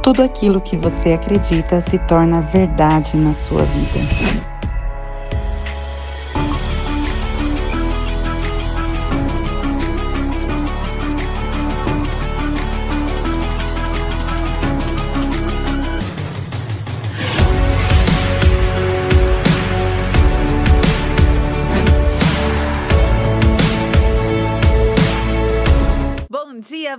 tudo aquilo que você acredita se torna verdade na sua vida.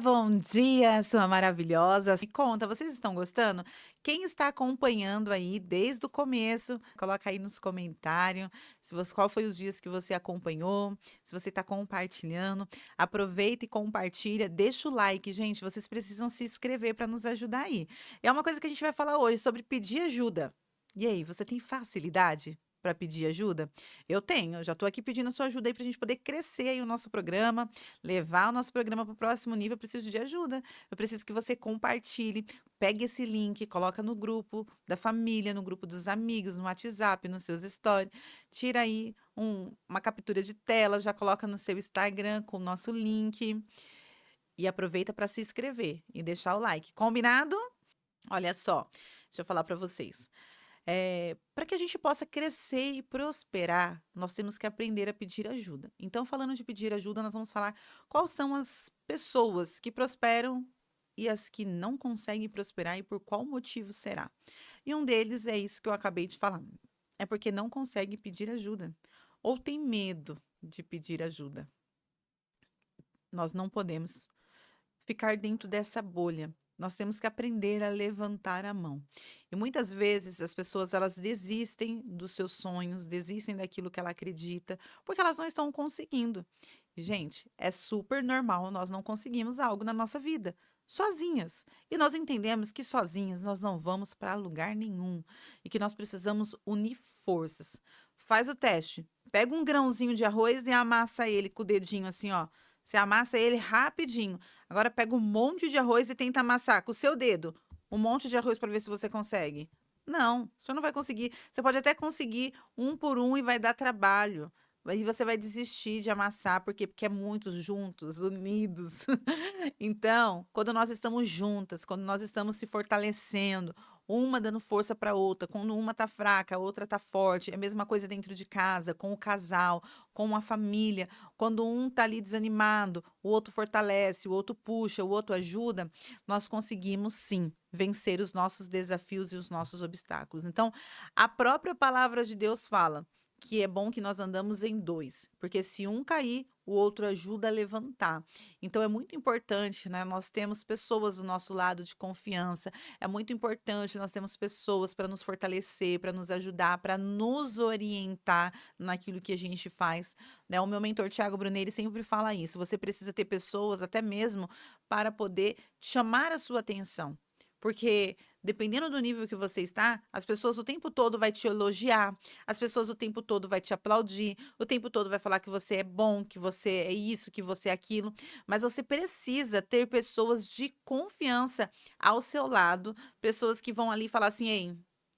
Bom dia, sua maravilhosa. Me conta, vocês estão gostando? Quem está acompanhando aí desde o começo, coloca aí nos comentários se você, qual foi os dias que você acompanhou, se você está compartilhando. Aproveita e compartilha, deixa o like, gente. Vocês precisam se inscrever para nos ajudar aí. É uma coisa que a gente vai falar hoje sobre pedir ajuda. E aí, você tem facilidade para pedir ajuda? Eu tenho, eu já estou aqui pedindo a sua ajuda aí para a gente poder crescer aí o nosso programa, levar o nosso programa para o próximo nível. Eu preciso de ajuda. Eu preciso que você compartilhe, pegue esse link, coloca no grupo da família, no grupo dos amigos, no WhatsApp, nos seus stories. Tira aí uma captura de tela, já coloca no seu Instagram com o nosso link e aproveita para se inscrever e deixar o like. Combinado? Olha só, deixa eu falar para vocês. Para que a gente possa crescer e prosperar, nós temos que aprender a pedir ajuda. Então, falando de pedir ajuda, nós vamos falar quais são as pessoas que prosperam e as que não conseguem prosperar e por qual motivo será. E um deles é isso que eu acabei de falar. É porque não consegue pedir ajuda ou tem medo de pedir ajuda. Nós não podemos ficar dentro dessa bolha. Nós temos que aprender a levantar a mão. E muitas vezes as pessoas elas desistem dos seus sonhos, desistem daquilo que ela acredita, porque elas não estão conseguindo. E, gente, é super normal nós não conseguimos algo na nossa vida sozinhas. E nós entendemos que sozinhas nós não vamos para lugar nenhum e que nós precisamos unir forças. Faz o teste. Pega um grãozinho de arroz e amassa ele com o dedinho assim, ó. Você amassa ele rapidinho. Agora pega um monte de arroz e tenta amassar com o seu dedo um monte de arroz para ver se você consegue. Não, você não vai conseguir. Você pode até conseguir um por um e vai dar trabalho. Aí você vai desistir de amassar, porque é muitos juntos, unidos. Então, quando nós estamos juntas, quando nós estamos se fortalecendo, uma dando força para a outra, quando uma tá fraca, a outra tá forte, é a mesma coisa dentro de casa, com o casal, com a família. Quando um tá ali desanimado, o outro fortalece, o outro puxa, o outro ajuda, nós conseguimos sim vencer os nossos desafios e os nossos obstáculos. Então, a própria palavra de Deus fala que é bom que nós andamos em dois, porque se um cair, o outro ajuda a levantar. Então é muito importante, né? Nós temos pessoas do nosso lado de confiança. É muito importante nós temos pessoas para nos fortalecer, para nos ajudar, para nos orientar naquilo que a gente faz, né? O meu mentor Tiago Brunelli sempre fala isso. Você precisa ter pessoas até mesmo para poder chamar a sua atenção. Porque dependendo do nível que você está, as pessoas o tempo todo vai te elogiar, as pessoas o tempo todo vai te aplaudir, o tempo todo vai falar que você é bom, que você é isso, que você é aquilo, mas você precisa ter pessoas de confiança ao seu lado, pessoas que vão ali falar assim: "Ei,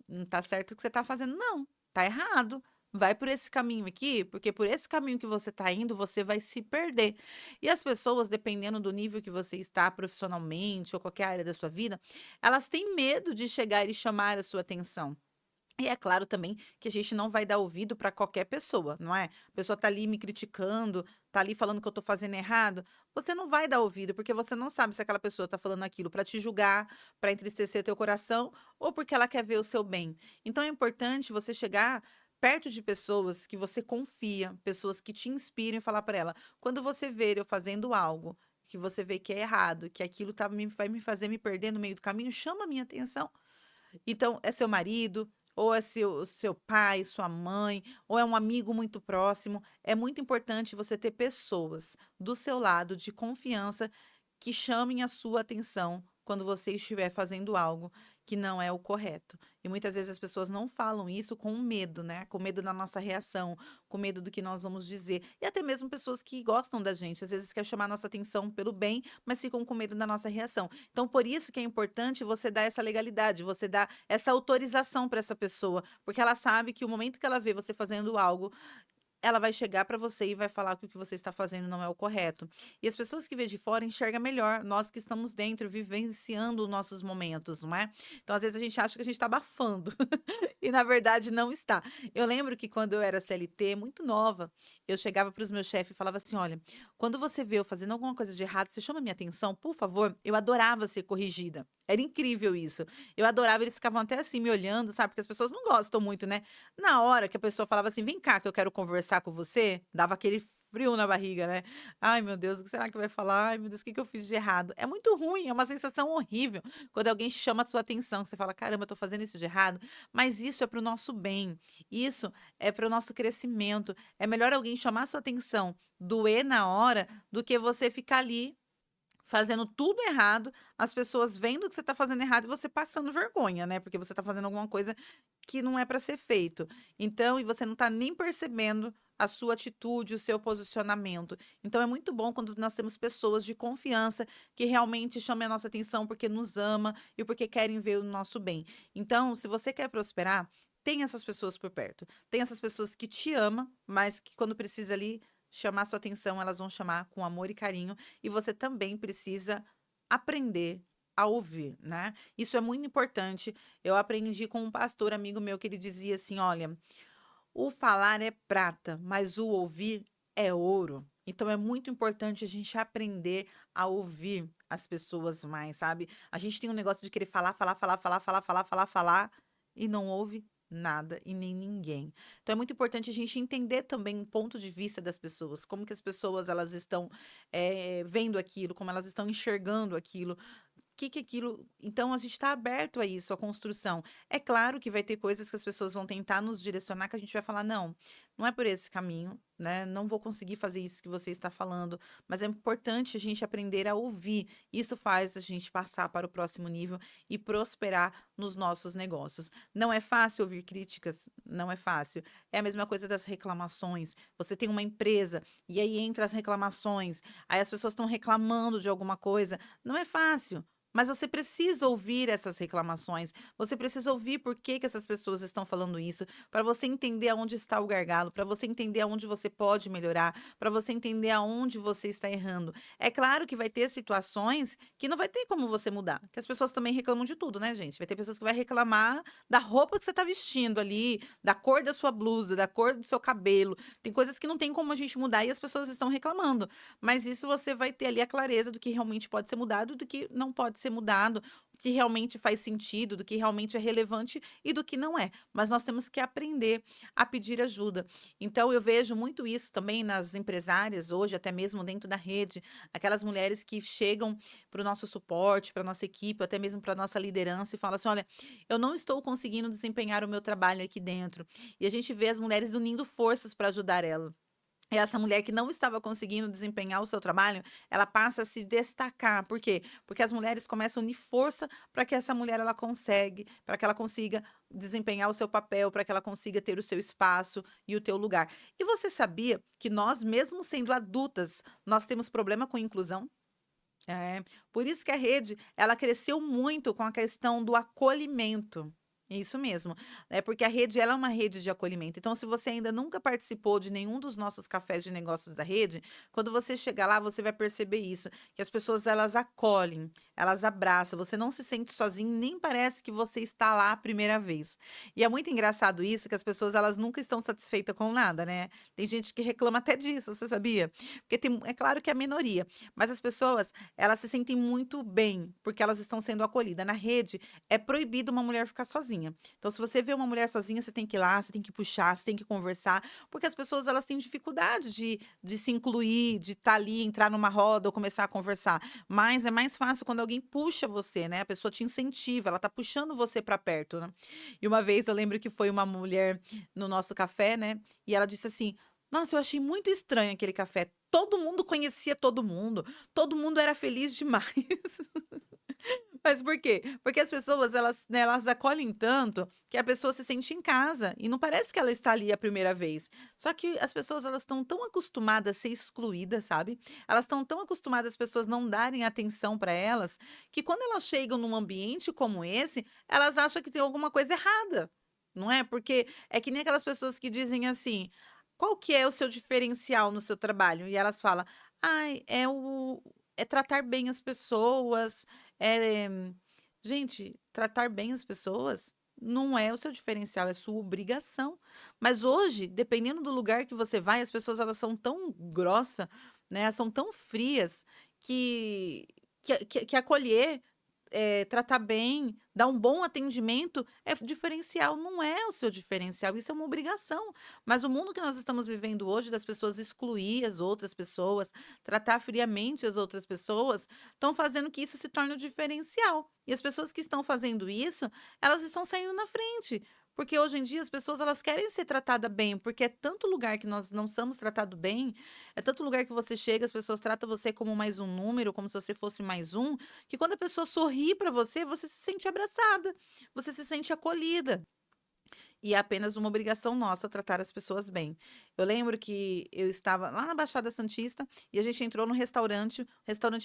não tá certo o que você tá fazendo não, tá errado. Vai por esse caminho aqui, porque por esse caminho que você tá indo, você vai se perder". E as pessoas, dependendo do nível que você está profissionalmente ou qualquer área da sua vida, elas têm medo de chegar e chamar a sua atenção. E é claro também que a gente não vai dar ouvido para qualquer pessoa, não é? A pessoa tá ali me criticando, tá ali falando que eu tô fazendo errado, você não vai dar ouvido, porque você não sabe se aquela pessoa tá falando aquilo para te julgar, para entristecer teu coração, ou porque ela quer ver o seu bem. Então é importante você chegar perto de pessoas que você confia, pessoas que te inspiram e falar para ela: "Quando você ver eu fazendo algo que você vê que é errado, que aquilo vai me fazer me perder no meio do caminho, chama a minha atenção". Então, é seu marido, ou é seu pai, sua mãe, ou é um amigo muito próximo. É muito importante você ter pessoas do seu lado de confiança que chamem a sua atenção quando você estiver fazendo algo que não é o correto. E muitas vezes as pessoas não falam isso com medo, né? Com medo da nossa reação, com medo do que nós vamos dizer. E até mesmo pessoas que gostam da gente, às vezes quer chamar nossa atenção pelo bem, mas ficam com medo da nossa reação. Então, por isso que é importante você dar essa legalidade, você dar essa autorização para essa pessoa, porque ela sabe que o momento que ela vê você fazendo algo ela vai chegar para você e vai falar que o que você está fazendo não é o correto. E as pessoas que vêm de fora enxergam melhor, nós que estamos dentro, vivenciando os nossos momentos, não é? Então, às vezes, a gente acha que a gente está abafando, e na verdade não está. Eu lembro que quando eu era CLT, muito nova, eu chegava para os meus chefes e falava assim: olha, quando você vê eu fazendo alguma coisa de errado, você chama minha atenção, por favor. Eu adorava ser corrigida. Era incrível isso. Eu adorava, eles ficavam até assim me olhando, sabe? Porque as pessoas não gostam muito, né? Na hora que a pessoa falava assim: "Vem cá que eu quero conversar com você", dava aquele frio na barriga, né. "Ai meu Deus, o que será que vai falar? Ai meu Deus, o que que eu fiz de errado?". É muito ruim, é uma sensação horrível quando alguém chama a sua atenção, que você fala: "Caramba, eu tô fazendo isso de errado", mas isso é para o nosso bem, isso é para o nosso crescimento. É melhor alguém chamar a sua atenção, doer na hora, do que você ficar ali fazendo tudo errado, as pessoas vendo que você está fazendo errado e você passando vergonha, né, porque você está fazendo alguma coisa que não é para ser feito. Então e você não está nem percebendo a sua atitude, o seu posicionamento. Então é muito bom quando nós temos pessoas de confiança que realmente chamem a nossa atenção porque nos ama e porque querem ver o nosso bem. Então, se você quer prosperar, tem essas pessoas por perto. Tem essas pessoas que te amam, mas que quando precisa ali chamar sua atenção, elas vão chamar com amor e carinho, e você também precisa aprender a ouvir, né. Isso é muito importante. Eu aprendi com um pastor amigo meu que ele dizia assim: "Olha, o falar é prata, mas o ouvir é ouro". Então é muito importante a gente aprender a ouvir as pessoas mais, sabe. A gente tem um negócio de querer falar, falar, falar, falar, falar, falar, falar, falar e não ouve nada e nem ninguém. Então é muito importante a gente entender também o ponto de vista das pessoas, como que as pessoas elas estão, vendo aquilo, como elas estão enxergando aquilo. Que aquilo então a gente está aberto a isso, à construção. É claro que vai ter coisas que as pessoas vão tentar nos direcionar que a gente vai falar: "Não, não é por esse caminho, né, não vou conseguir fazer isso que você está falando", mas é importante a gente aprender a ouvir. Isso faz a gente passar para o próximo nível e prosperar nos nossos negócios. Não é fácil ouvir críticas? Não é fácil. É a mesma coisa das reclamações. Você tem uma empresa, e aí entra as reclamações, aí as pessoas estão reclamando de alguma coisa, não é fácil. Mas você precisa ouvir essas reclamações, você precisa ouvir por que que essas pessoas estão falando isso, para você entender aonde está o gargalo, para você entender aonde você pode melhorar, para você entender aonde você está errando. É claro que vai ter situações que não vai ter como você mudar, que as pessoas também reclamam de tudo, né, gente? Vai ter pessoas que vai reclamar da roupa que você está vestindo ali, da cor da sua blusa, da cor do seu cabelo. Tem coisas que não tem como a gente mudar e as pessoas estão reclamando. Mas isso você vai ter ali a clareza do que realmente pode ser mudado, do que não pode ser mudado, o que realmente faz sentido, do que realmente é relevante e do que não é. Mas nós temos que aprender a pedir ajuda. Então eu vejo muito isso também nas empresárias hoje, até mesmo dentro da rede, aquelas mulheres que chegam para o nosso suporte, para nossa equipe, ou até mesmo para nossa liderança e falam assim: "Olha, eu não estou conseguindo desempenhar o meu trabalho aqui dentro". E a gente vê as mulheres unindo forças para ajudar ela. E essa mulher que não estava conseguindo desempenhar o seu trabalho, ela passa a se destacar. Por quê? Porque as mulheres começam a unir força para que essa mulher para que ela consiga desempenhar o seu papel, para que ela consiga ter o seu espaço e o teu lugar. E você sabia que nós, mesmo sendo adultas, nós temos problema com inclusão? É, por isso que a rede, ela cresceu muito com a questão do acolhimento. Isso mesmo. É porque a rede, ela é uma rede de acolhimento. Então, se você ainda nunca participou de nenhum dos nossos cafés de negócios da rede, quando você chegar lá, você vai perceber isso, que as pessoas elas acolhem, elas abraçam, você não se sente sozinho, nem parece que você está lá a primeira vez. E é muito engraçado isso, que as pessoas elas nunca estão satisfeitas com nada, né? Tem gente que reclama até disso, você sabia? Porque é claro que é a minoria, mas as pessoas elas se sentem muito bem, porque elas estão sendo acolhidas. Na rede, é proibido uma mulher ficar sozinha. Então, se você vê uma mulher sozinha, você tem que ir lá, você tem que puxar, você tem que conversar, porque as pessoas elas têm dificuldade de se incluir, de estar ali, entrar numa roda ou começar a conversar. Mas é mais fácil quando alguém puxa você, né? A pessoa te incentiva, ela tá puxando você para perto, né? E uma vez eu lembro que foi uma mulher no nosso café, né? E ela disse assim: "Nossa, eu achei muito estranho aquele café. Todo mundo conhecia todo mundo era feliz demais". Mas por quê? Porque as pessoas elas, né, elas acolhem tanto que a pessoa se sente em casa e não parece que ela está ali a primeira vez. Só que as pessoas elas estão tão acostumadas a ser excluídas, sabe? Elas estão tão acostumadas as pessoas não darem atenção para elas, que quando elas chegam num ambiente como esse, elas acham que tem alguma coisa errada. Não é? Porque é que nem aquelas pessoas que dizem assim: qual que é o seu diferencial no seu trabalho? E elas falam: "Ai, é tratar bem as pessoas, é". Gente, tratar bem as pessoas não é o seu diferencial, é sua obrigação. Mas hoje, dependendo do lugar que você vai, as pessoas elas são tão grossa, né, são tão frias que que acolher, tratar bem, dar um bom atendimento é diferencial, não é o seu diferencial, isso é uma obrigação. Mas o mundo que nós estamos vivendo hoje, das pessoas excluir as outras pessoas, tratar friamente as outras pessoas, estão fazendo que isso se torne o diferencial. E as pessoas que estão fazendo isso, elas estão saindo na frente. Porque hoje em dia as pessoas elas querem ser tratadas bem, porque é tanto lugar que nós não somos tratados bem, é tanto lugar que você chega, as pessoas tratam você como mais um número, como se você fosse mais um, que quando a pessoa sorri para você, você se sente abraçada, você se sente acolhida. E é apenas uma obrigação nossa tratar as pessoas bem. Eu lembro que eu estava lá na Baixada Santista e a gente entrou num restaurante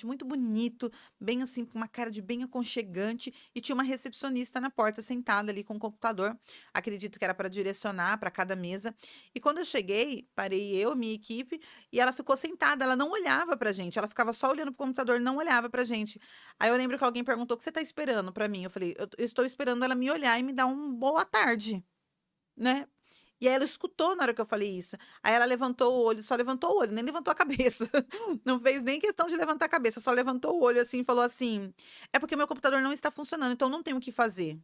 muito bonito, bem assim, com uma cara de bem aconchegante, e tinha uma recepcionista na porta, sentada ali com o computador. Acredito que era para direcionar para cada mesa. E quando eu cheguei, parei eu, minha equipe, e ela ficou sentada, ela não olhava pra gente, ela ficava só olhando pro computador, não olhava pra gente. Aí eu lembro que alguém perguntou: "O que você tá esperando pra mim?" Eu falei: "Eu estou esperando ela me olhar e me dar um boa tarde." Né. E aí ela escutou na hora que eu falei isso. Aí ela levantou o olho, só levantou o olho, nem levantou a cabeça. Não fez nem questão de levantar a cabeça, só levantou o olho, assim, e falou assim: "É porque meu computador não está funcionando, então não tenho o que fazer".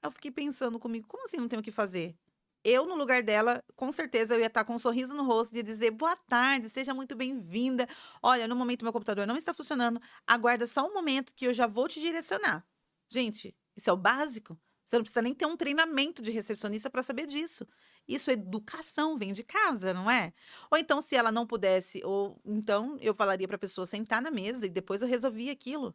Eu fiquei pensando comigo: "Como assim não tenho o que fazer?". Eu, no lugar dela, com certeza eu ia estar com um sorriso no rosto e ia dizer: "Boa tarde, seja muito bem-vinda. Olha, no momento meu computador não está funcionando, aguarda só um momento que eu já vou te direcionar". Gente, isso é o básico. Você não precisa nem ter um treinamento de recepcionista para saber disso. Isso é educação, vem de casa, não é? Ou então, se ela não pudesse, ou então eu falaria para a pessoa sentar na mesa e depois eu resolvia aquilo.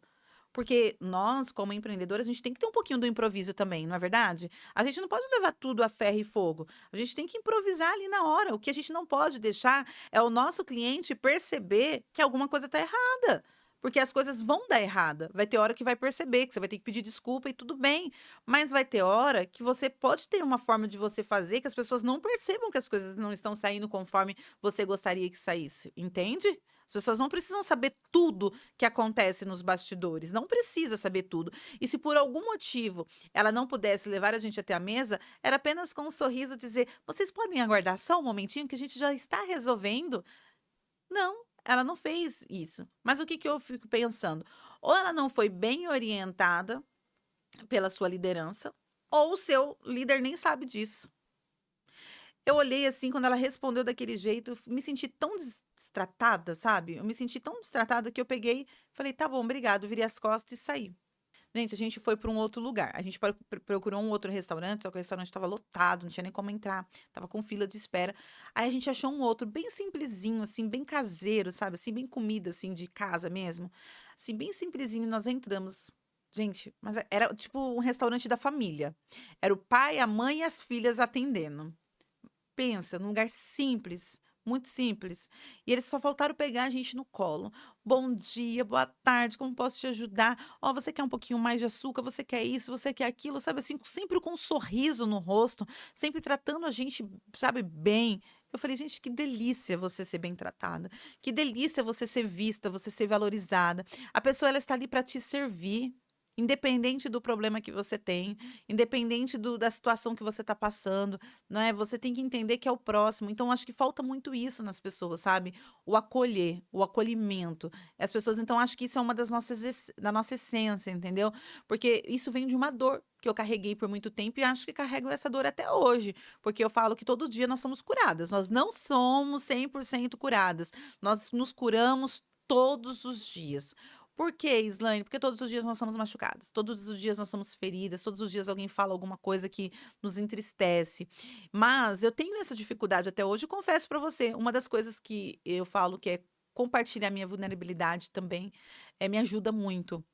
Porque nós, como empreendedores, a gente tem que ter um pouquinho do improviso também, não é verdade? A gente não pode levar tudo a ferro e fogo. A gente tem que improvisar ali na hora. O que a gente não pode deixar é o nosso cliente perceber que alguma coisa está errada. Porque as coisas vão dar errada. Vai ter hora que vai perceber, que você vai ter que pedir desculpa e tudo bem. Mas vai ter hora que você pode ter uma forma de você fazer que as pessoas não percebam que as coisas não estão saindo conforme você gostaria que saísse. Entende? As pessoas não precisam saber tudo que acontece nos bastidores, não precisa saber tudo. E se por algum motivo ela não pudesse levar a gente até a mesa, era apenas com um sorriso dizer: "Vocês podem aguardar só um momentinho que a gente já está resolvendo?". Não, ela não fez isso. Mas o que que eu fico pensando? Ou ela não foi bem orientada pela sua liderança, ou o seu líder nem sabe disso. Eu olhei assim, quando ela respondeu daquele jeito, eu me senti tão destratada, sabe? Eu me senti tão destratada que eu peguei, falei: "Tá bom, obrigado", virei as costas e saí. Gente, a gente foi para um outro lugar. A gente procurou um outro restaurante, só que o restaurante estava lotado, não tinha nem como entrar, estava com fila de espera. Aí a gente achou um outro bem simplesinho, assim, bem caseiro, sabe? Assim, bem comida, assim, de casa mesmo. Assim, bem simplesinho, nós entramos. Gente, mas era tipo um restaurante da família. Era o pai, a mãe e as filhas atendendo. Pensa, num lugar simples, muito simples. E eles só faltaram pegar a gente no colo. "Bom dia, boa tarde, como posso te ajudar? Ó, você quer um pouquinho mais de açúcar? Você quer isso? Você quer aquilo?", sabe assim, sempre com um sorriso no rosto, sempre tratando a gente, sabe, bem. Eu falei: "Gente, que delícia você ser bem tratada. Que delícia você ser vista, você ser valorizada". A pessoa ela está ali para te servir, independente do problema que você tem, independente da situação que você está passando. Não é, você tem que entender que é o próximo, então acho que falta muito isso nas pessoas, sabe, o acolher, o acolhimento. As pessoas então acho que isso é uma das nossas da nossa essência, entendeu, porque isso vem de uma dor que eu carreguei por muito tempo e acho que carrego essa dor até hoje, porque eu falo que todo dia nós somos curadas, nós não somos 100% curadas, nós nos curamos todos os dias. Por quê, Islane? Porque todos os dias nós somos machucadas, todos os dias nós somos feridas, todos os dias alguém fala alguma coisa que nos entristece. Mas eu tenho essa dificuldade até hoje, confesso pra você, uma das coisas que eu falo que é compartilhar minha vulnerabilidade também, me ajuda muito.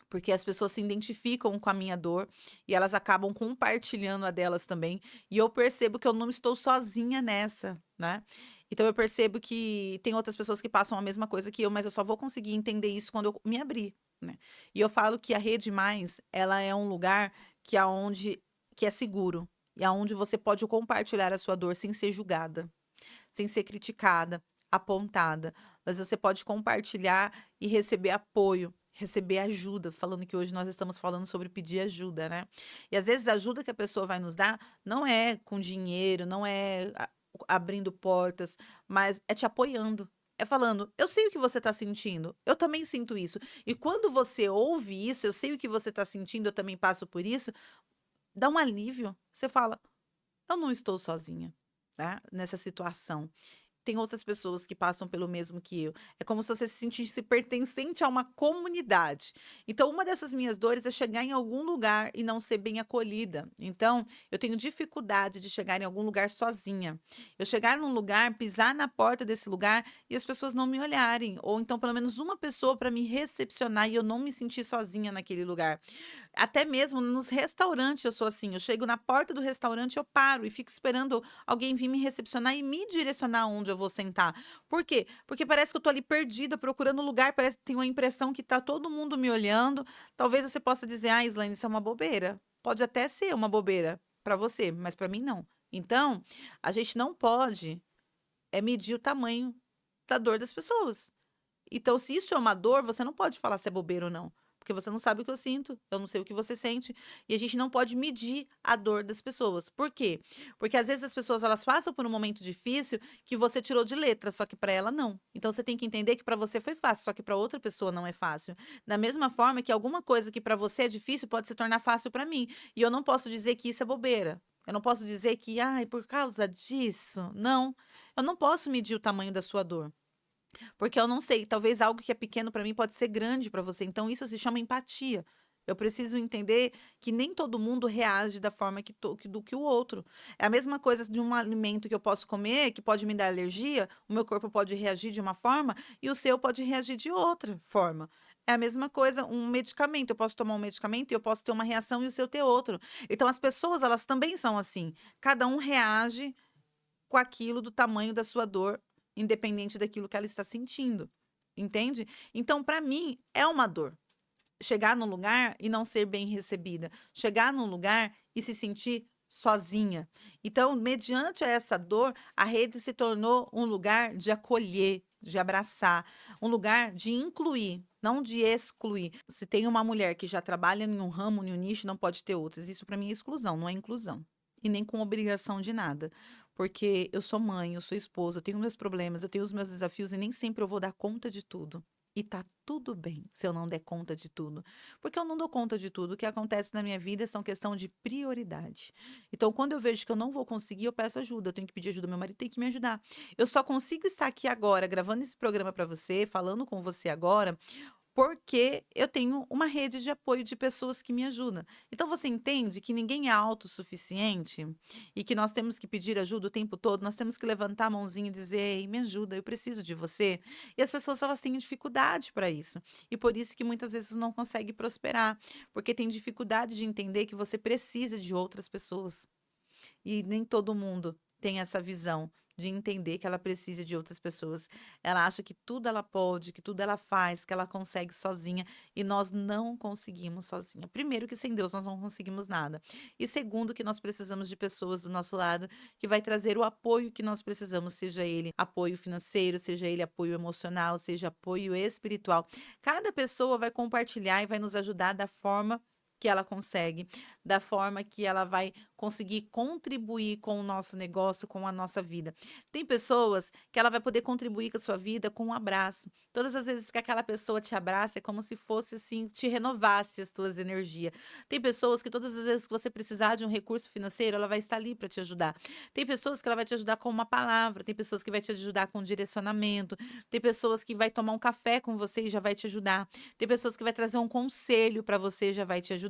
Porque as pessoas se identificam com a minha dor e elas acabam compartilhando a delas também, e eu percebo que eu não estou sozinha nessa, né. Então eu percebo que tem outras pessoas que passam a mesma coisa que eu, mas eu só vou conseguir entender isso quando eu me abrir, né. E eu falo que a Rede Mais, ela é um lugar que aonde que é seguro. e aonde você pode compartilhar a sua dor sem ser julgada, sem ser criticada, apontada, mas você pode compartilhar e receber apoio, receber ajuda, falando que hoje nós estamos falando sobre pedir ajuda, né. E às vezes a ajuda que a pessoa vai nos dar não é com dinheiro, não é abrindo portas, mas é te apoiando, é falando: "Eu sei o que você está sentindo, eu também sinto isso". E quando você ouve isso: "Eu sei o que você está sentindo, eu também passo por isso", dá um alívio, você fala: "Eu não estou sozinha, tá, nessa situação". Tem outras pessoas que passam pelo mesmo que eu. É como se você se sentisse pertencente a uma comunidade. Então, uma dessas minhas dores é chegar em algum lugar e não ser bem acolhida. Então, eu tenho dificuldade de chegar em algum lugar sozinha. Eu chegar num lugar, pisar na porta desse lugar e as pessoas não me olharem, ou então pelo menos uma pessoa para me recepcionar e eu não me sentir sozinha naquele lugar. Até mesmo nos restaurantes eu sou assim, eu chego na porta do restaurante, eu paro e fico esperando alguém vir me recepcionar e me direcionar onde eu vou sentar. Por quê? Porque parece que eu tô ali perdida, procurando lugar, parece que tenho a impressão que tá todo mundo me olhando. Talvez você possa dizer: "Ah, Islane, isso é uma bobeira". Pode até ser uma bobeira para você, mas para mim não. Então, a gente não pode, medir o tamanho da dor das pessoas. Então, se isso é uma dor, você não pode falar se é bobeira ou não, porque você não sabe o que eu sinto, eu não sei o que você sente, e a gente não pode medir a dor das pessoas. Por quê? Porque às vezes as pessoas elas passam por um momento difícil que você tirou de letra, só que para ela não. Então você tem que entender que para você foi fácil, só que para outra pessoa não é fácil. Da mesma forma que alguma coisa que para você é difícil pode se tornar fácil para mim, e eu não posso dizer que isso é bobeira. Eu não posso dizer que, ai, por causa disso. Não, eu não posso medir o tamanho da sua dor. Porque eu não sei, talvez algo que é pequeno para mim pode ser grande para você, então isso se chama empatia. Eu preciso entender que nem todo mundo reage da forma do que o outro. É a mesma coisa de um alimento que eu posso comer, que pode me dar alergia, o meu corpo pode reagir de uma forma e o seu pode reagir de outra forma. É a mesma coisa, um medicamento. Eu posso tomar um medicamento e eu posso ter uma reação e o seu ter outro. Então, as pessoas, elas também são assim. Cada um reage com aquilo do tamanho da sua dor, independente daquilo que ela está sentindo, entende? Então, para mim, é uma dor. Chegar num lugar e não ser bem recebida, chegar num lugar e se sentir sozinha. Então, mediante essa dor, a rede se tornou um lugar de acolher, de abraçar, um lugar de incluir, não de excluir. Se tem uma mulher que já trabalha em um ramo, em um nicho, não pode ter outras. Isso para mim é exclusão, não é inclusão. E nem com obrigação de nada. Porque eu sou mãe, eu sou esposa, eu tenho meus problemas, eu tenho os meus desafios e nem sempre eu vou dar conta de tudo. E tá tudo bem se eu não der conta de tudo. Porque eu não dou conta de tudo. O que acontece na minha vida são questão de prioridade. Então, quando eu vejo que eu não vou conseguir, eu peço ajuda. Eu tenho que pedir ajuda, meu marido tem que me ajudar. Eu só consigo estar aqui agora, gravando esse programa para você, falando com você agora, porque eu tenho uma rede de apoio de pessoas que me ajudam. Então você entende que ninguém é autossuficiente e que nós temos que pedir ajuda o tempo todo, nós temos que levantar a mãozinha e dizer: "Ei, me ajuda, eu preciso de você". E as pessoas elas têm dificuldade para isso. E por isso que muitas vezes não consegue prosperar, porque tem dificuldade de entender que você precisa de outras pessoas. E nem todo mundo tem essa visão de entender que ela precisa de outras pessoas. Ela acha que tudo ela pode, que tudo ela faz, que ela consegue sozinha, e nós não conseguimos sozinha. Primeiro que sem Deus nós não conseguimos nada. E segundo que nós precisamos de pessoas do nosso lado que vai trazer o apoio que nós precisamos, seja ele apoio financeiro, seja ele apoio emocional, seja apoio espiritual. Cada pessoa vai compartilhar e vai nos ajudar da forma que ela consegue, da forma que ela vai conseguir contribuir com o nosso negócio, com a nossa vida. Tem pessoas que ela vai poder contribuir com a sua vida com um abraço. Todas as vezes que aquela pessoa te abraça, é como se fosse assim, te renovasse as tuas energias. Tem pessoas que todas as vezes que você precisar de um recurso financeiro, ela vai estar ali para te ajudar. Tem pessoas que ela vai te ajudar com uma palavra, tem pessoas que vai te ajudar com um direcionamento, tem pessoas que vai tomar um café com você e já vai te ajudar. Tem pessoas que vai trazer um conselho para você e já vai te ajudar.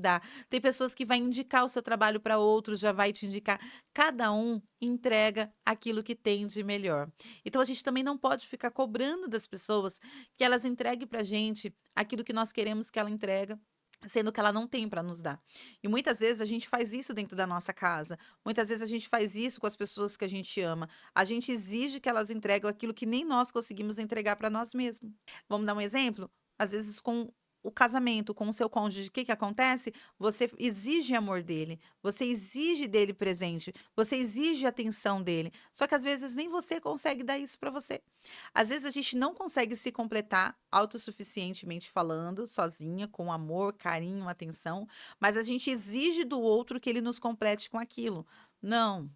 Tem pessoas que vai indicar o seu trabalho para outros, já vai te indicar. Cada um entrega aquilo que tem de melhor. Então a gente também não pode ficar cobrando das pessoas que elas entreguem para gente aquilo que nós queremos que ela entrega, sendo que ela não tem para nos dar. E muitas vezes a gente faz isso dentro da nossa casa. Muitas vezes a gente faz isso com as pessoas que a gente ama. A gente exige que elas entreguem aquilo que nem nós conseguimos entregar para nós mesmos. Vamos dar um exemplo? Às vezes com o casamento com o seu cônjuge, o que que acontece? Você exige amor dele, você exige dele presente, você exige atenção dele. Só que às vezes nem você consegue dar isso para você. Às vezes a gente não consegue se completar autossuficientemente falando, sozinha, com amor, carinho, atenção, mas a gente exige do outro que ele nos complete com aquilo. Não,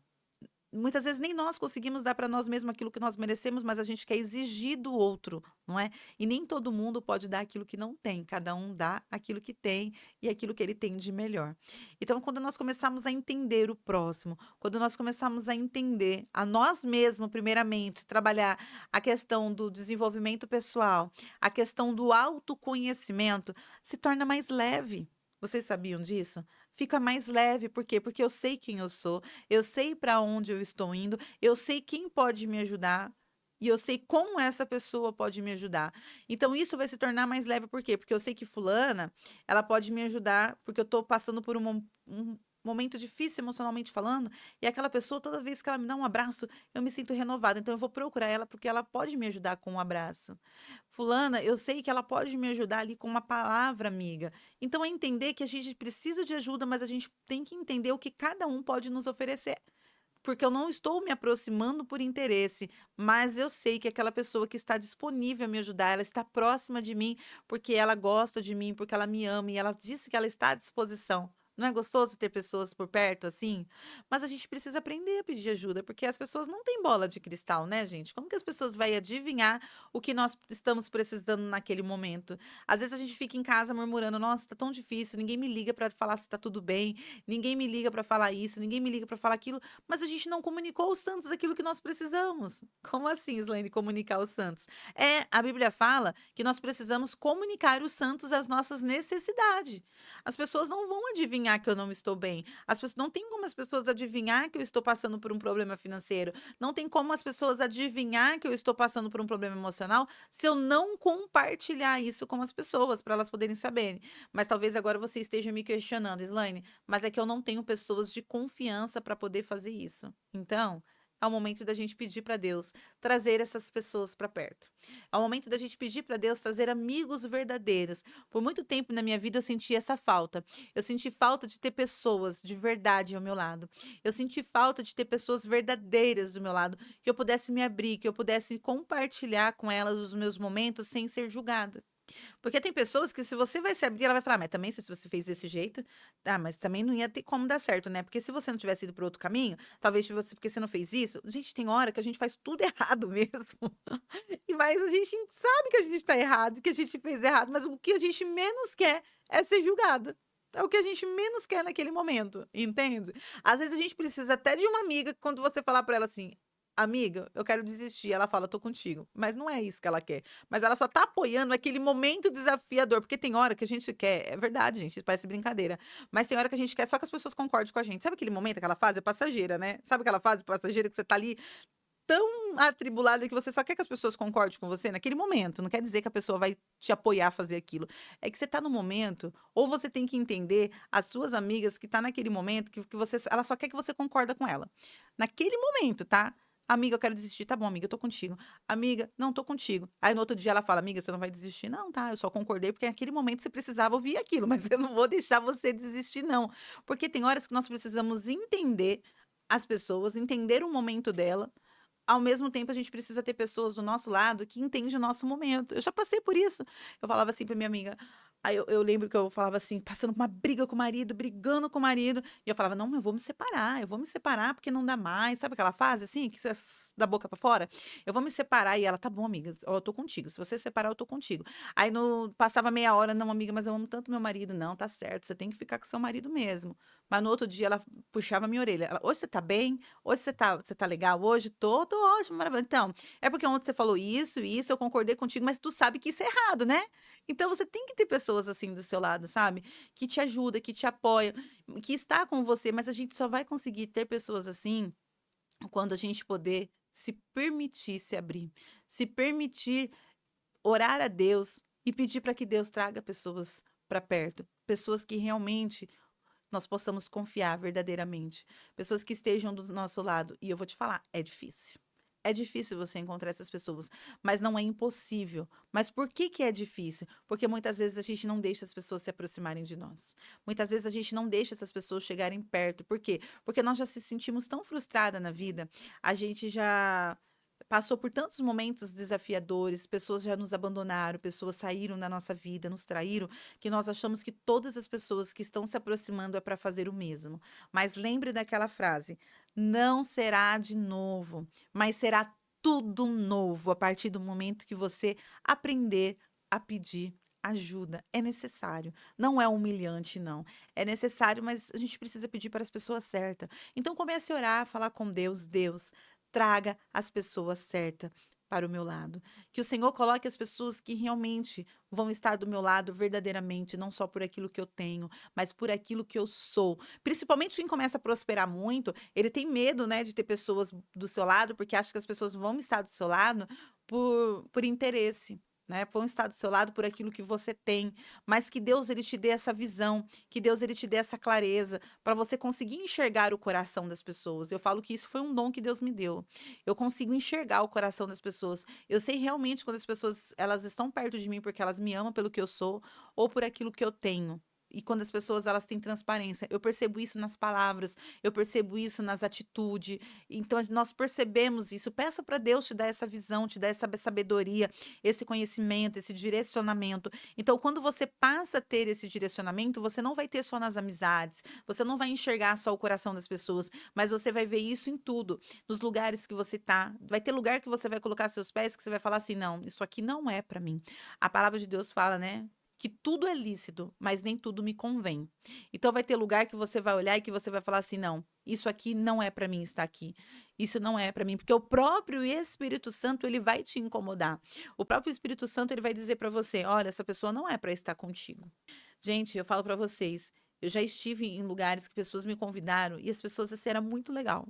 muitas vezes nem nós conseguimos dar para nós mesmos aquilo que nós merecemos, mas a gente quer exigir do outro, não é? E nem todo mundo pode dar aquilo que não tem, cada um dá aquilo que tem e aquilo que ele tem de melhor. Então, quando nós começarmos a entender o próximo, quando nós começarmos a entender a nós mesmos, primeiramente, trabalhar a questão do desenvolvimento pessoal, a questão do autoconhecimento, se torna mais leve. Vocês sabiam disso? Fica mais leve, por quê? Porque eu sei quem eu sei para onde eu estou indo, eu sei quem pode me ajudar e eu sei como essa pessoa pode me ajudar. Então isso vai se tornar mais leve, por quê? Porque eu sei que fulana, ela pode me ajudar, porque eu estou passando por um momento difícil emocionalmente falando, e aquela pessoa, toda vez que ela me dá um abraço, eu me sinto renovada. Então eu vou procurar ela porque ela pode me ajudar com um abraço. Fulana, eu sei que ela pode me ajudar ali com uma palavra amiga. Então é entender que a gente precisa de ajuda, mas a gente tem que entender o que cada um pode nos oferecer. Porque eu não estou me aproximando por interesse, mas eu sei que aquela pessoa que está disponível a me ajudar, ela está próxima de mim, porque ela gosta de mim, porque ela me ama e ela disse que ela está à disposição. Não é gostoso ter pessoas por perto assim? Mas a gente precisa aprender a pedir ajuda, porque as pessoas não têm bola de cristal, né, gente? Como que as pessoas vão adivinhar o que nós estamos precisando naquele momento? Às vezes a gente fica em casa murmurando: nossa, tá tão difícil, ninguém me liga para falar se tá tudo bem, ninguém me liga para falar isso, ninguém me liga para falar aquilo, mas a gente não comunicou aos santos aquilo que nós precisamos. Como assim, Slaine, comunicar aos santos? A Bíblia fala que nós precisamos comunicar os santos as nossas necessidades. As pessoas não vão adivinhar que eu não estou bem. As pessoas não tem como as pessoas adivinhar que eu estou passando por um problema financeiro. Não tem como as pessoas adivinhar que eu estou passando por um problema emocional se eu não compartilhar isso com as pessoas para elas poderem saberem. Mas talvez agora você esteja me questionando, Slaine, mas é que eu não tenho pessoas de confiança para poder fazer isso. Então, é o momento da gente pedir para Deus trazer essas pessoas para perto. É o momento da gente pedir para Deus trazer amigos verdadeiros. Por muito tempo na minha vida eu senti essa falta. Eu senti falta de ter pessoas de verdade ao meu lado. Eu senti falta de ter pessoas verdadeiras do meu lado, que eu pudesse me abrir, que eu pudesse compartilhar com elas os meus momentos sem ser julgada. Porque tem pessoas que se você vai se abrir, ela vai falar: "Mas também se você fez desse jeito, ah, mas também não ia ter como dar certo, né, porque se você não tivesse ido por outro caminho, talvez se você porque você não fez isso". Gente, tem hora que a gente faz tudo errado mesmo. E mas a gente sabe que a gente tá errado, que a gente fez errado, mas o que a gente menos quer é ser julgada. É o que a gente menos quer naquele momento, entende? Às vezes a gente precisa até de uma amiga que quando você falar pra ela assim: "Amiga, eu quero desistir", ela fala: "Tô contigo", mas não é isso que ela quer, mas ela só tá apoiando aquele momento desafiador, porque tem hora que a gente quer é verdade, gente, parece brincadeira, mas tem hora que a gente quer só que as pessoas concordem com a gente. Sabe aquele momento, aquela fase passageira, né? Sabe aquela fase passageira que você tá ali tão atribulada que você só quer que as pessoas concordem com você naquele momento, não quer dizer que a pessoa vai te apoiar a fazer aquilo. É que você tá no momento, ou você tem que entender as suas amigas que tá naquele momento que você ela só quer que você concorda com ela. Naquele momento, tá? "Amiga, eu quero desistir", "Tá bom, amiga, eu tô contigo". "Amiga, não, tô contigo". Aí no outro dia ela fala: "Amiga, você não vai desistir?". "Não, tá, eu só concordei porque naquele momento você precisava ouvir aquilo, mas eu não vou deixar você desistir não". Porque tem horas que nós precisamos entender as pessoas, entender o momento dela, ao mesmo tempo, a gente precisa ter pessoas do nosso lado que entendem o nosso momento. Eu já passei por isso. Eu falava assim pra minha amiga, aí eu lembro que eu falava assim, passando por uma briga com o marido, brigando com o marido, e eu falava: "Não, eu vou me separar porque não dá mais", sabe aquela fase assim, que você da boca pra fora? "Eu vou me separar", e ela: "Tá bom, amiga, ó, eu tô contigo, se você separar, eu tô contigo". Aí no passava meia hora: "Não, amiga, mas eu amo tanto meu marido". "Não, tá certo, você tem que ficar com seu marido mesmo". Mas no outro dia ela puxava a minha orelha, ela: "Hoje você tá bem? Hoje você tá legal hoje?". Tô ótimo, maravilhoso". "Então, é porque ontem você falou isso, isso, eu concordei contigo, mas tu sabe que isso é errado, né". Então você tem que ter pessoas assim do seu lado, sabe, que te ajuda, que te apoia, que está com você, mas a gente só vai conseguir ter pessoas assim quando a gente poder se permitir se abrir, se permitir orar a Deus e pedir para que Deus traga pessoas para perto, pessoas que realmente nós possamos confiar verdadeiramente, pessoas que estejam do nosso lado. E eu vou te falar, é difícil. É difícil você encontrar essas pessoas, mas não é impossível. Mas por que que é difícil? Porque muitas vezes a gente não deixa as pessoas se aproximarem de nós. Muitas vezes a gente não deixa essas pessoas chegarem perto. Por quê? Porque nós já se sentimos tão frustrada na vida, a gente já passou por tantos momentos desafiadores, pessoas já nos abandonaram, pessoas saíram da nossa vida, nos traíram, que nós achamos que todas as pessoas que estão se aproximando é para fazer o mesmo. Mas lembre daquela frase: não será de novo, mas será tudo novo a partir do momento que você aprender a pedir ajuda. É necessário. Não é humilhante, não. É necessário, mas a gente precisa pedir para as pessoas certas. Então comece a orar, falar com Deus. Deus, traga as pessoas certas para o meu lado. Que o Senhor coloque as pessoas que realmente vão estar do meu lado verdadeiramente, não só por aquilo que eu tenho, mas por aquilo que eu sou. Principalmente quem começa a prosperar muito, ele tem medo, né, de ter pessoas do seu lado, porque acha que as pessoas vão estar do seu lado por interesse. Né, vão estar do seu lado por aquilo que você tem, mas que Deus ele te dê essa visão, que Deus ele te dê essa clareza para você conseguir enxergar o coração das pessoas. Eu falo que isso foi um dom que Deus me deu. Eu consigo enxergar o coração das pessoas. Eu sei realmente quando as pessoas elas estão perto de mim porque elas me amam pelo que eu sou ou por aquilo que eu tenho. E quando as pessoas elas têm transparência, eu percebo isso nas palavras, eu percebo isso nas atitudes. Então nós percebemos isso. Peça para Deus te dar essa visão, te dar essa sabedoria, esse conhecimento, esse direcionamento. Então, quando você passa a ter esse direcionamento, você não vai ter só nas amizades, você não vai enxergar só o coração das pessoas, mas você vai ver isso em tudo, nos lugares que você tá. Vai ter lugar que você vai colocar seus pés que você vai falar assim: não, isso aqui não é para mim. A palavra de Deus fala, né? Que tudo é lícito, mas nem tudo me convém. Então vai ter lugar que você vai olhar e que você vai falar assim: não, isso aqui não é para mim estar aqui. Isso não é para mim, porque o próprio Espírito Santo ele vai te incomodar. O próprio Espírito Santo ele vai dizer para você: olha, essa pessoa não é para estar contigo. Gente, eu falo para vocês, eu já estive em lugares que pessoas me convidaram e as pessoas assim era muito legal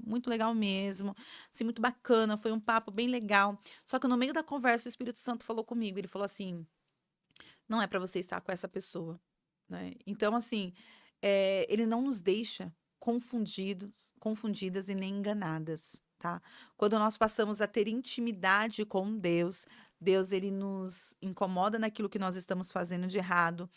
mesmo, assim muito bacana, foi um papo bem legal. Só que no meio da conversa o Espírito Santo falou comigo, ele falou assim: não é para você estar com essa pessoa, né. Então assim, ele não nos deixa confundidas e nem enganadas, tá. Quando nós passamos a ter intimidade com Deus, Deus ele nos incomoda naquilo que nós estamos fazendo de errado,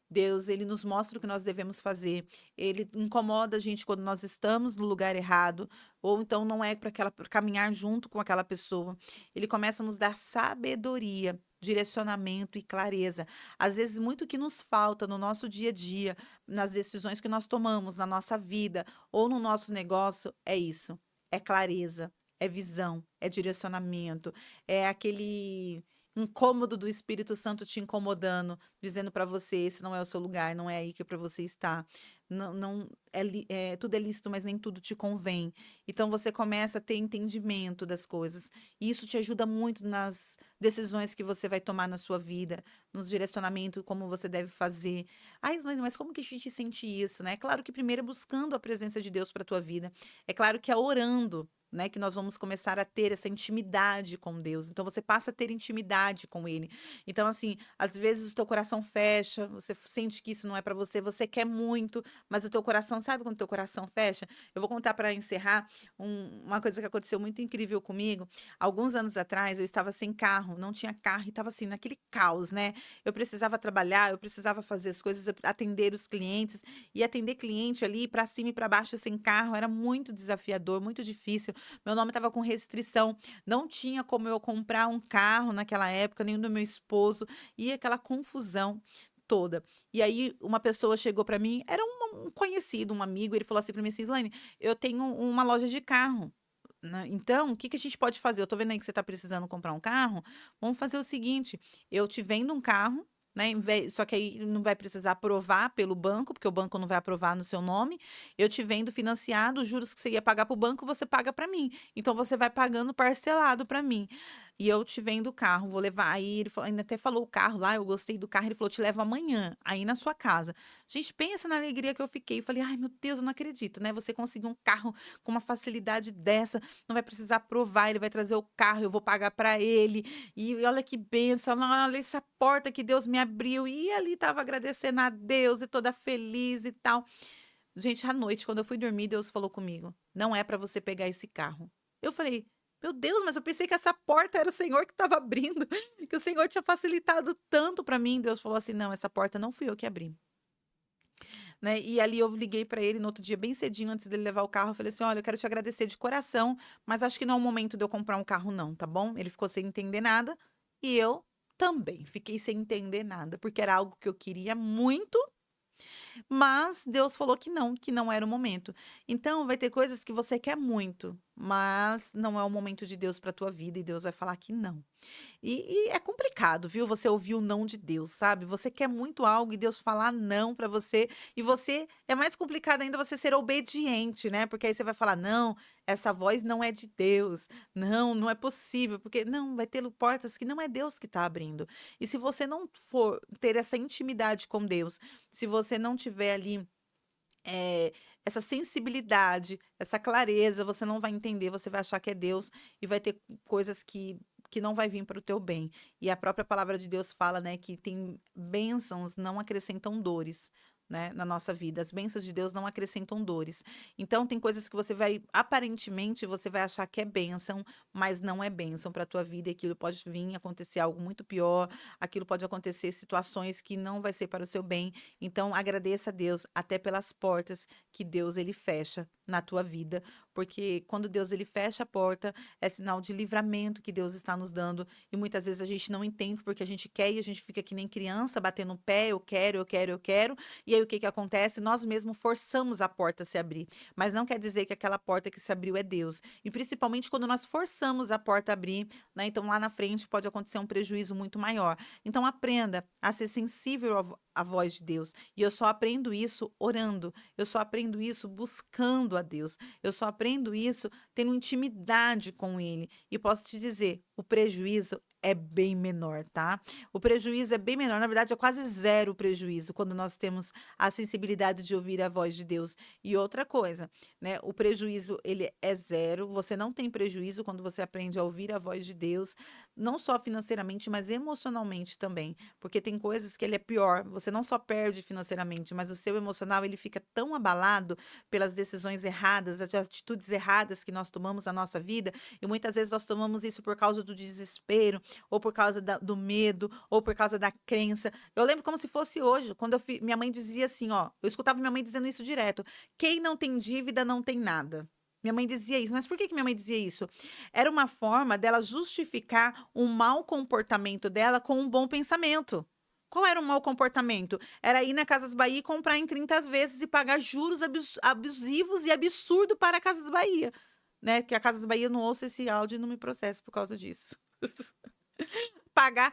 Deus, ele nos mostra o que nós devemos fazer. Ele incomoda a gente quando nós estamos no lugar errado, ou então não é para aquela pra caminhar junto com aquela pessoa. Ele começa a nos dar sabedoria, direcionamento e clareza. Às vezes, muito que nos falta no nosso dia a dia, nas decisões que nós tomamos, na nossa vida ou no nosso negócio, é isso. É clareza, é visão, é direcionamento, é aquele incômodo do Espírito Santo te incomodando, dizendo para você: "Esse não é o seu lugar, não é aí que é para você estar. Não tudo é lícito, mas nem tudo te convém". Então você começa a ter entendimento das coisas, e isso te ajuda muito nas decisões que você vai tomar na sua vida, nos direcionamentos, como você deve fazer. "Ai, Slane, mas como que a gente sente isso?", né. É claro que primeiro é buscando a presença de Deus para tua vida, é claro que é orando, né, que nós vamos começar a ter essa intimidade com Deus, então você passa a ter intimidade com Ele. Então, assim, às vezes o teu coração fecha, você sente que isso não é para você, você quer muito, mas o teu coração, sabe quando o teu coração fecha? Eu vou contar para encerrar uma coisa que aconteceu muito incrível comigo. Alguns anos atrás eu estava sem carro, não tinha carro e estava assim naquele caos, né? Eu precisava trabalhar, eu precisava fazer as coisas, atender os clientes e atender cliente ali para cima e para baixo sem carro era muito desafiador, muito difícil. Meu nome estava com restrição, não tinha como eu comprar um carro naquela época, nem o do meu esposo, e aquela confusão toda. E aí uma pessoa chegou para mim, era um conhecido, um amigo, ele falou assim para mim assim: "Slane, eu tenho uma loja de carro, né, então o que que a gente pode fazer? Eu tô vendo aí que você tá precisando comprar um carro, vamos fazer o seguinte, eu te vendo um carro, né, só que aí não vai precisar aprovar pelo banco, porque o banco não vai aprovar no seu nome, eu te vendo financiado, os juros que você ia pagar para o banco, você paga para mim. Então você vai pagando parcelado para mim. E eu te vendo o carro, vou levar. Aí ele falou, ainda até falou o carro lá, eu gostei do carro, ele falou: te levo amanhã, aí na sua casa. Gente, pensa na alegria que eu fiquei. Eu falei: ai, meu Deus, eu não acredito, né? Você conseguiu um carro com uma facilidade dessa, não vai precisar provar, ele vai trazer o carro, eu vou pagar para ele. E olha que bênção, olha essa porta que Deus me abriu. E ali estava agradecendo a Deus e toda feliz e tal. Gente, à noite, quando eu fui dormir, Deus falou comigo: não é para você pegar esse carro. Eu falei. Meu Deus, mas eu pensei que essa porta era o Senhor que estava abrindo, que o Senhor tinha facilitado tanto para mim. Deus falou assim: "Não, essa porta não fui eu que abri", né. E ali eu liguei para ele no outro dia bem cedinho antes dele levar o carro, eu falei assim: "Olha, eu quero te agradecer de coração, mas acho que não é o momento de eu comprar um carro não, tá bom?". Ele ficou sem entender nada, e eu também fiquei sem entender nada, porque era algo que eu queria muito, mas Deus falou que não era o momento. Então vai ter coisas que você quer muito, mas não é o momento de Deus para tua vida e Deus vai falar que não. E é complicado, viu, você ouvir o não de Deus, sabe. Você quer muito algo e Deus falar não pra você, e você é mais complicado ainda você ser obediente, né, porque aí você vai falar: "Não, essa voz não é de Deus. Não, não é possível", porque não, vai ter portas que não é Deus que está abrindo. E se você não for ter essa intimidade com Deus, se você não tiver ali eh, essa sensibilidade, essa clareza, você não vai entender, você vai achar que é Deus e vai ter coisas que não vai vir para o teu bem. E a própria palavra de Deus fala, né, que tem bênçãos não acrescentam dores, né, na nossa vida. As bênçãos de Deus não acrescentam dores. Então tem coisas que você vai, aparentemente, você vai achar que é bênção, mas não é bênção para a tua vida e aquilo pode vir acontecer algo muito pior, aquilo pode acontecer situações que não vai ser para o seu bem. Então agradeça a Deus até pelas portas que Deus ele fecha na tua vida, porque quando Deus ele fecha a porta, é sinal de livramento que Deus está nos dando e muitas vezes a gente não entende porque a gente quer e a gente fica que nem criança batendo o pé, eu quero, eu quero, eu quero. E aí o que que acontece? Nós mesmos forçamos a porta a se abrir, mas não quer dizer que aquela porta que se abriu é Deus. E principalmente quando nós forçamos a porta a abrir, né? Então lá na frente pode acontecer um prejuízo muito maior. Então aprenda a ser sensível à voz de Deus. E eu só aprendo isso orando. Eu só aprendo isso buscando a Deus. Eu só aprendo isso tendo intimidade com Ele. E posso te dizer, o prejuízo é bem menor, tá? O prejuízo é bem menor, na verdade é quase zero o prejuízo quando nós temos a sensibilidade de ouvir a voz de Deus. E outra coisa, né? O prejuízo ele é zero. Você não tem prejuízo quando você aprende a ouvir a voz de Deus, não só financeiramente, mas emocionalmente também. Porque tem coisas que ele é pior. Você não só perde financeiramente, mas o seu emocional ele fica tão abalado pelas decisões erradas, as atitudes erradas que nós tomamos na nossa vida, e muitas vezes nós tomamos isso por causa do desespero, ou por causa do medo, ou por causa da crença. Eu lembro como se fosse hoje, quando minha mãe dizia assim, ó, eu escutava minha mãe dizendo isso direto: quem não tem dívida não tem nada. Minha mãe dizia isso, mas por que que minha mãe dizia isso? Era uma forma dela justificar um mau comportamento dela com um bom pensamento. Qual era o mau comportamento? Era ir na Casas Bahia e comprar em 30 vezes e pagar juros abusivos e absurdo para a Casas Bahia, né? Que a Casas Bahia não ouça esse áudio e não me processe por causa disso. Pagar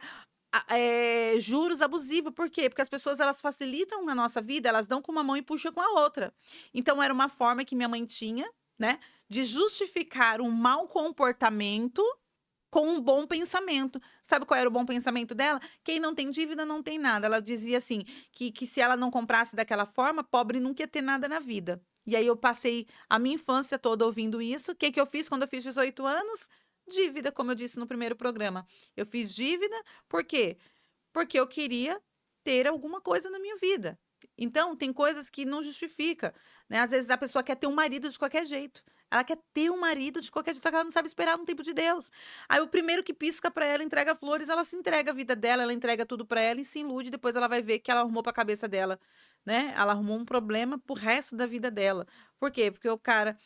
juros abusivos, por quê? Porque as pessoas elas facilitam a nossa vida, elas dão com uma mão e puxam com a outra. Então era uma forma que minha mãe tinha, né, de justificar um mau comportamento com um bom pensamento. Sabe qual era o bom pensamento dela? Quem não tem dívida não tem nada. Ela dizia assim, que se ela não comprasse daquela forma, pobre nunca ia ter nada na vida. E aí eu passei a minha infância toda ouvindo isso. O que que eu fiz quando eu fiz 18 anos? Dívida, como eu disse no primeiro programa. Eu fiz dívida, por quê? Porque eu queria ter alguma coisa na minha vida. Então, tem coisas que não justifica, né? Às vezes a pessoa quer ter um marido de qualquer jeito. Ela quer ter um marido de qualquer jeito, só que ela não sabe esperar no tempo de Deus. Aí o primeiro que pisca pra ela, entrega flores, ela se entrega a vida dela, ela entrega tudo pra ela e se ilude, depois ela vai ver que ela arrumou pra cabeça dela, né? Ela arrumou um problema pro resto da vida dela. Por quê? Porque o cara,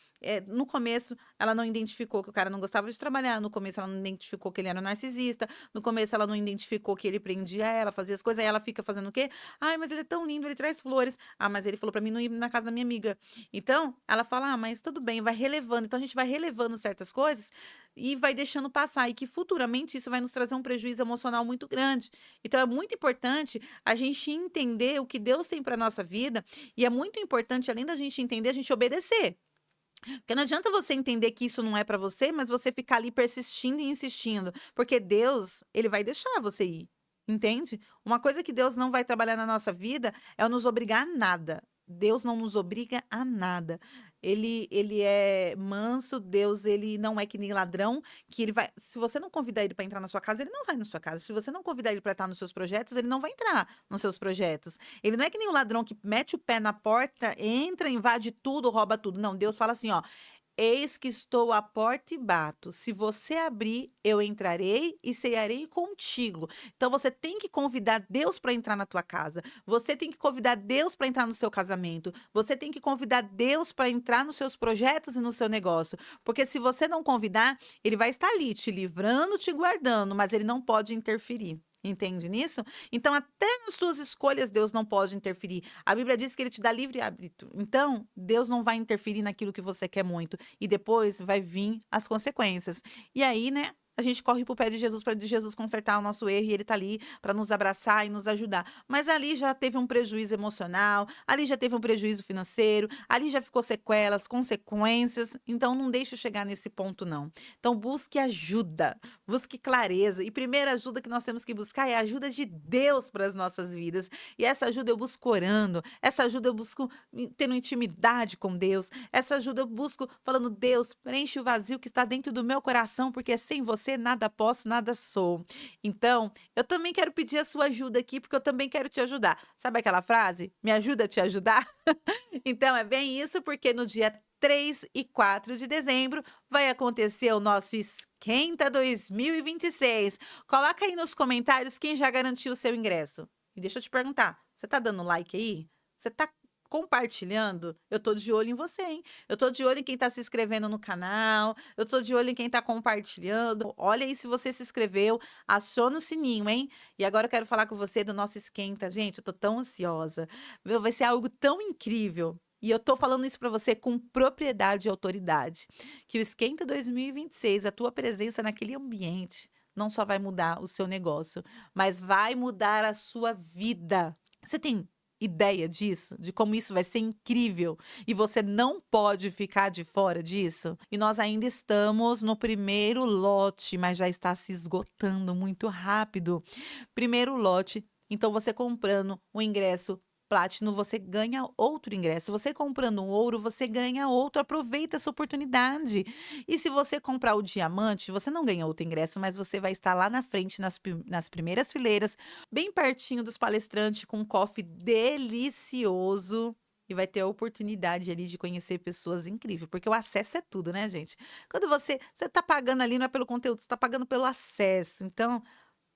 no começo, ela não identificou que o cara não gostava de trabalhar, no começo ela não identificou que ele era um narcisista, no começo ela não identificou que ele prendia ela, fazia as coisas, aí ela fica fazendo o quê? Ai, mas ele é tão lindo, ele traz flores. Ah, mas ele falou pra mim não ir na casa da minha amiga. Então, ela fala: "Ah, mas tudo bem", vai relevando. Então a gente vai relevando certas coisas e vai deixando passar, e que futuramente isso vai nos trazer um prejuízo emocional muito grande. Então é muito importante a gente entender o que Deus tem para nossa vida, e é muito importante, além da gente entender, a gente obedecer. Porque não adianta você entender que isso não é para você, mas você ficar ali persistindo e insistindo, porque Deus, ele vai deixar você ir, entende? Uma coisa que Deus não vai trabalhar na nossa vida é nos obrigar a nada. Deus não nos obriga a nada. Ele é manso, Deus, ele não é que nem ladrão, que ele vai, se você não convidar ele para entrar na sua casa, ele não vai na sua casa. Se você não convidar ele para estar nos seus projetos, ele não vai entrar nos seus projetos. Ele não é que nem o ladrão que mete o pé na porta, entra, invade tudo, rouba tudo. Não, Deus fala assim, ó: Eis que estou à porta e bato. Se você abrir, eu entrarei e cearei contigo. Então você tem que convidar Deus para entrar na tua casa. Você tem que convidar Deus para entrar no seu casamento. Você tem que convidar Deus para entrar nos seus projetos e no seu negócio. Porque se você não convidar, ele vai estar ali te livrando, te guardando, mas ele não pode interferir. Entende nisso? Então, até nas suas escolhas, Deus não pode interferir. A Bíblia diz que ele te dá livre arbítrio. Então, Deus não vai interferir naquilo que você quer muito. E depois vai vir as consequências. E aí, né? A gente corre pro pé de Jesus para Jesus consertar o nosso erro e ele tá ali para nos abraçar e nos ajudar. Mas ali já teve um prejuízo emocional, ali já teve um prejuízo financeiro, ali já ficou sequelas, consequências. Então não deixe chegar nesse ponto não. Então busque ajuda, busque clareza. E primeira ajuda que nós temos que buscar é a ajuda de Deus para as nossas vidas. E essa ajuda eu busco orando, essa ajuda eu busco tendo intimidade com Deus, essa ajuda eu busco falando: Deus, preenche o vazio que está dentro do meu coração, porque sem você nada posso, nada sou. Então, eu também quero pedir a sua ajuda aqui, porque eu também quero te ajudar. Sabe aquela frase? Me ajuda a te ajudar? Então, é bem isso, porque no dia 3 e 4 de dezembro vai acontecer o nosso Esquenta 2026. Coloca aí nos comentários quem já garantiu o seu ingresso. E deixa eu te perguntar, você tá dando like aí? Você tá compartilhando? Eu tô de olho em você, hein? Eu tô de olho em quem tá se inscrevendo no canal, eu tô de olho em quem tá compartilhando. Olha aí se você se inscreveu, aciona o sininho, hein? E agora eu quero falar com você do nosso esquenta. Gente, eu tô tão ansiosa. Meu, vai ser algo tão incrível. E eu tô falando isso pra você com propriedade e autoridade, que o Esquenta 2026, a tua presença naquele ambiente, não só vai mudar o seu negócio, mas vai mudar a sua vida. Você tem ideia disso? De como isso vai ser incrível e você não pode ficar de fora disso? E nós ainda estamos no primeiro lote, mas já está se esgotando muito rápido. Primeiro lote, então você comprando o ingresso Platinum, você ganha outro ingresso. Você comprando um ouro, você ganha outro. Aproveita essa oportunidade. E se você comprar o diamante, você não ganha outro ingresso, mas você vai estar lá na frente, nas primeiras fileiras, bem pertinho dos palestrantes, com um coffee delicioso. E vai ter a oportunidade ali de conhecer pessoas incríveis, porque o acesso é tudo, né, gente? Quando você tá pagando ali, não é pelo conteúdo, você tá pagando pelo acesso. Então,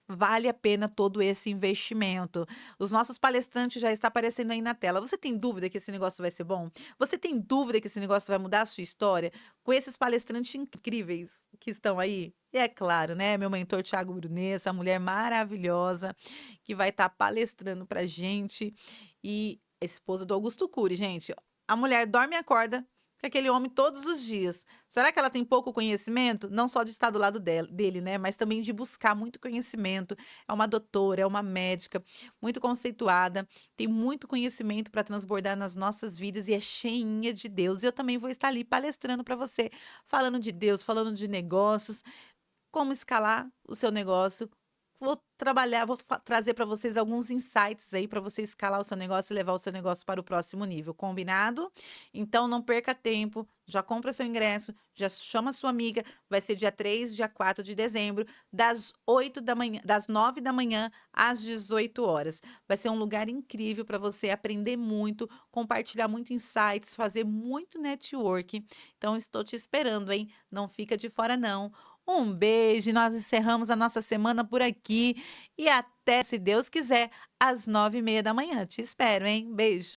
vale a pena todo esse investimento. Os nossos palestrantes já está aparecendo aí na tela. Você tem dúvida que esse negócio vai ser bom? Você tem dúvida que esse negócio vai mudar a sua história? Com esses palestrantes incríveis que estão aí? E é claro, né? Meu mentor Thiago Brunet, essa mulher maravilhosa que vai estar palestrando pra gente. E a esposa do Augusto Cury, gente. A mulher dorme e acorda com aquele homem todos os dias. Será que ela tem pouco conhecimento? Não só de estar do lado dele, né? Mas também de buscar muito conhecimento. É uma doutora, é uma médica, muito conceituada, tem muito conhecimento para transbordar nas nossas vidas e é cheinha de Deus. E eu também vou estar ali palestrando para você, falando de Deus, falando de negócios, como escalar o seu negócio. Vou trabalhar, trazer para vocês alguns insights aí para você escalar o seu negócio e levar o seu negócio para o próximo nível, combinado? Então não perca tempo, já compra seu ingresso, já chama sua amiga, vai ser dia 3, dia 4 de dezembro, das 8 da manhã, das 9 da manhã às 18 horas. Vai ser um lugar incrível para você aprender muito, compartilhar muito insights, fazer muito network. Então estou te esperando, hein? Não fica de fora não. Um beijo, e nós encerramos a nossa semana por aqui e até, se Deus quiser, às 9h30 da manhã. Te espero, hein? Beijo.